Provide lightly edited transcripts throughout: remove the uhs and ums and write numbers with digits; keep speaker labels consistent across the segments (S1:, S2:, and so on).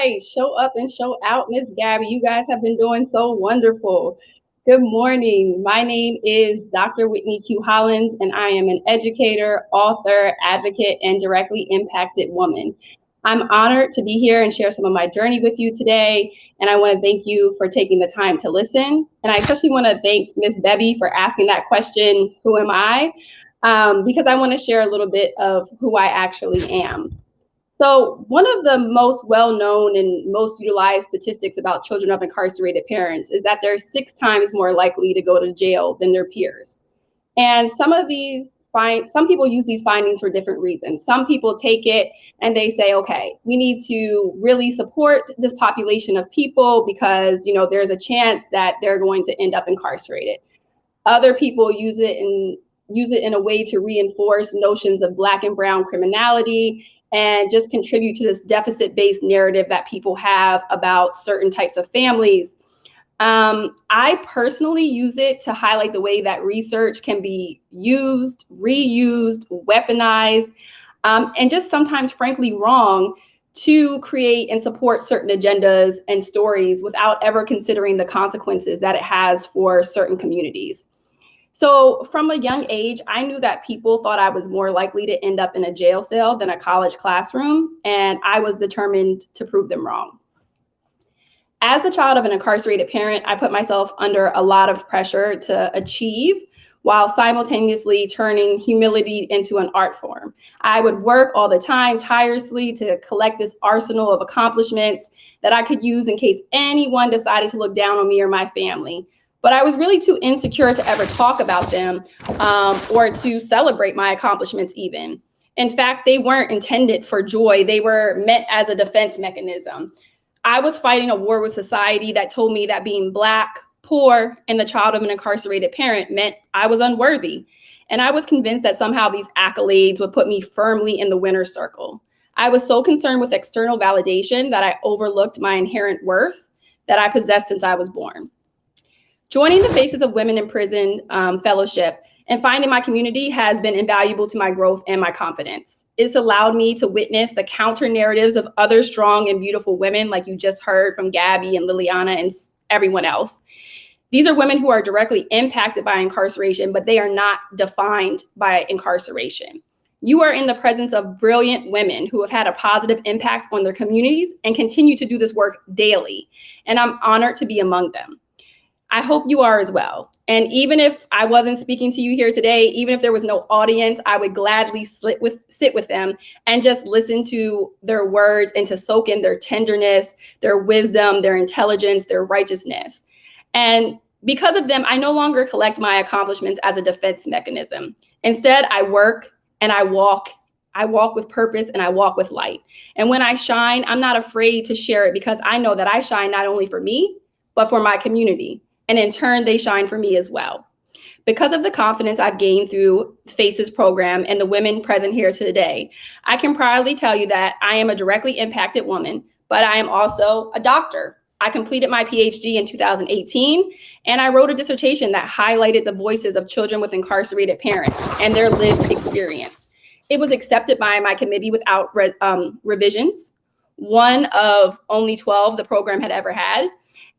S1: right. Show up and show out, Miss Gabby. You guys have been doing so wonderful. Good morning. My name is Dr. Whitney Q. Hollins, and I am an educator, author, advocate, and directly impacted woman. I'm honored to be here and share some of my journey with you today. And I want to thank you for taking the time to listen. And I especially want to thank Miss Bebby for asking that question, who am I? Because I want to share a little bit of who I actually am. So one of the most well-known and most utilized statistics about children of incarcerated parents is that they're 6 times more likely to go to jail than their peers. And some people use these findings for different reasons. Some people take it and they say, okay, we need to really support this population of people because, there's a chance that they're going to end up incarcerated. Other people use it in a way to reinforce notions of Black and brown criminality and just contribute to this deficit-based narrative that people have about certain types of families. I personally use it to highlight the way that research can be used, reused, weaponized, and just sometimes frankly wrong to create and support certain agendas and stories without ever considering the consequences that it has for certain communities. So from a young age, I knew that people thought I was more likely to end up in a jail cell than a college classroom, and I was determined to prove them wrong. As the child of an incarcerated parent, I put myself under a lot of pressure to achieve while simultaneously turning humility into an art form. I would work all the time tirelessly to collect this arsenal of accomplishments that I could use in case anyone decided to look down on me or my family. But I was really too insecure to ever talk about them or to celebrate my accomplishments even. In fact, they weren't intended for joy. They were meant as a defense mechanism. I was fighting a war with society that told me that being Black, poor, and the child of an incarcerated parent meant I was unworthy. And I was convinced that somehow these accolades would put me firmly in the winner's circle. I was so concerned with external validation that I overlooked my inherent worth that I possessed since I was born. Joining the Faces of Women in Prison Fellowship and finding my community has been invaluable to my growth and my confidence. It's allowed me to witness the counter narratives of other strong and beautiful women, like you just heard from Gabby and Liliana and everyone else. These are women who are directly impacted by incarceration, but they are not defined by incarceration. You are in the presence of brilliant women who have had a positive impact on their communities and continue to do this work daily. And I'm honored to be among them. I hope you are as well. And even if I wasn't speaking to you here today, even if there was no audience, I would gladly sit with them and just listen to their words and to soak in their tenderness, their wisdom, their intelligence, their righteousness. And because of them, I no longer collect my accomplishments as a defense mechanism. Instead, I work and I walk. I walk with purpose and I walk with light. And when I shine, I'm not afraid to share it because I know that I shine not only for me, but for my community. And in turn, they shine for me as well. Because of the confidence I've gained through FACES program and the women present here today, I can proudly tell you that I am a directly impacted woman, but I am also a doctor. I completed my PhD in 2018, and I wrote a dissertation that highlighted the voices of children with incarcerated parents and their lived experience. It was accepted by my committee without revisions, one of only 12 the program had ever had.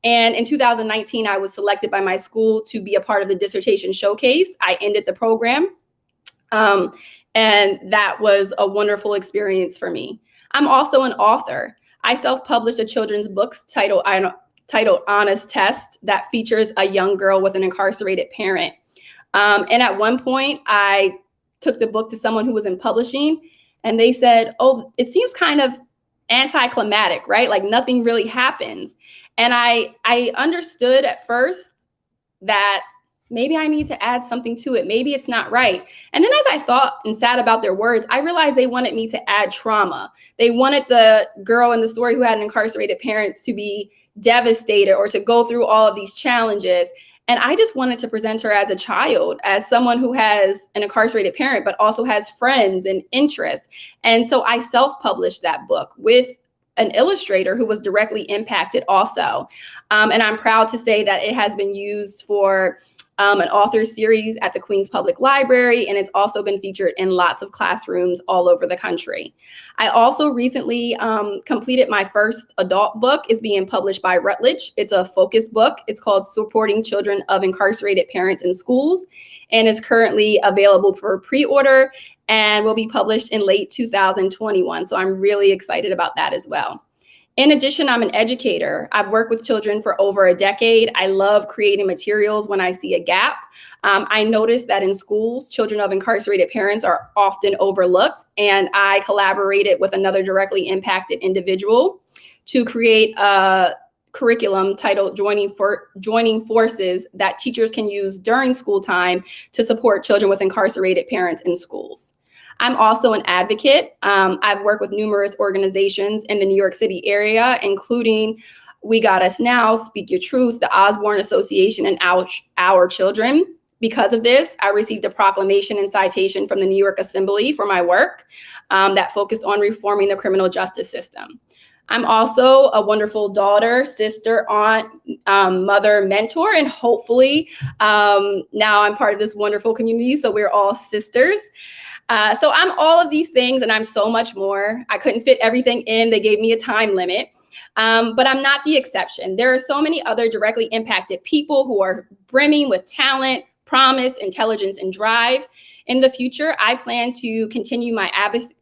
S1: And in 2019, I was selected by my school to be a part of the dissertation showcase. I ended the program, and that was a wonderful experience for me. I'm also an author. I self-published a children's book titled Honest Test that features a young girl with an incarcerated parent. And at one point, I took the book to someone who was in publishing, and they said, oh, it seems kind of anticlimactic, right? Like nothing really happens. And I understood at first that maybe I need to add something to it. Maybe it's not right. And then as I thought and sat about their words, I realized they wanted me to add trauma. They wanted the girl in the story who had an incarcerated parents to be devastated or to go through all of these challenges. And I just wanted to present her as a child, as someone who has an incarcerated parent, but also has friends and interests. And so I self-published that book with an illustrator who was directly impacted also. And I'm proud to say that it has been used for an author series at the Queens Public Library, and it's also been featured in lots of classrooms all over the country. I also recently completed my first adult book. It's being published by Routledge. It's a focus book. It's called Supporting Children of Incarcerated Parents in Schools, and is currently available for pre-order and will be published in late 2021. So I'm really excited about that as well. In addition, I'm an educator. I've worked with children for over a decade. I love creating materials when I see a gap. I noticed that in schools, children of incarcerated parents are often overlooked, and I collaborated with another directly impacted individual to create a curriculum titled Joining Forces that teachers can use during school time to support children with incarcerated parents in schools. I'm also an advocate. I've worked with numerous organizations in the New York City area, including We Got Us Now, Speak Your Truth, the Osborne Association, and Our Children. Because of this, I received a proclamation and citation from the New York Assembly for my work that focused on reforming the criminal justice system. I'm also a wonderful daughter, sister, aunt, mother, mentor, and hopefully now I'm part of this wonderful community, so we're all sisters. So I'm all of these things, and I'm so much more. I couldn't fit everything in. They gave me a time limit, but I'm not the exception. There are so many other directly impacted people who are brimming with talent, promise, intelligence, and drive. In the future, I plan to continue my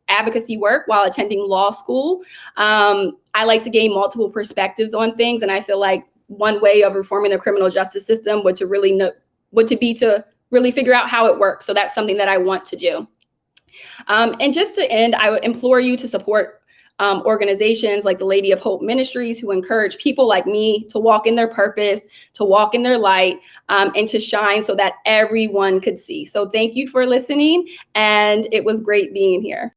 S1: advocacy work while attending law school. I like to gain multiple perspectives on things, and I feel like one way of reforming the criminal justice system would to really figure out how it works. So that's something that I want to do. And just to end, I would implore you to support organizations like the Lady of Hope Ministries, who encourage people like me to walk in their purpose, to walk in their light, and to shine so that everyone could see. So thank you for listening, and it was great being here.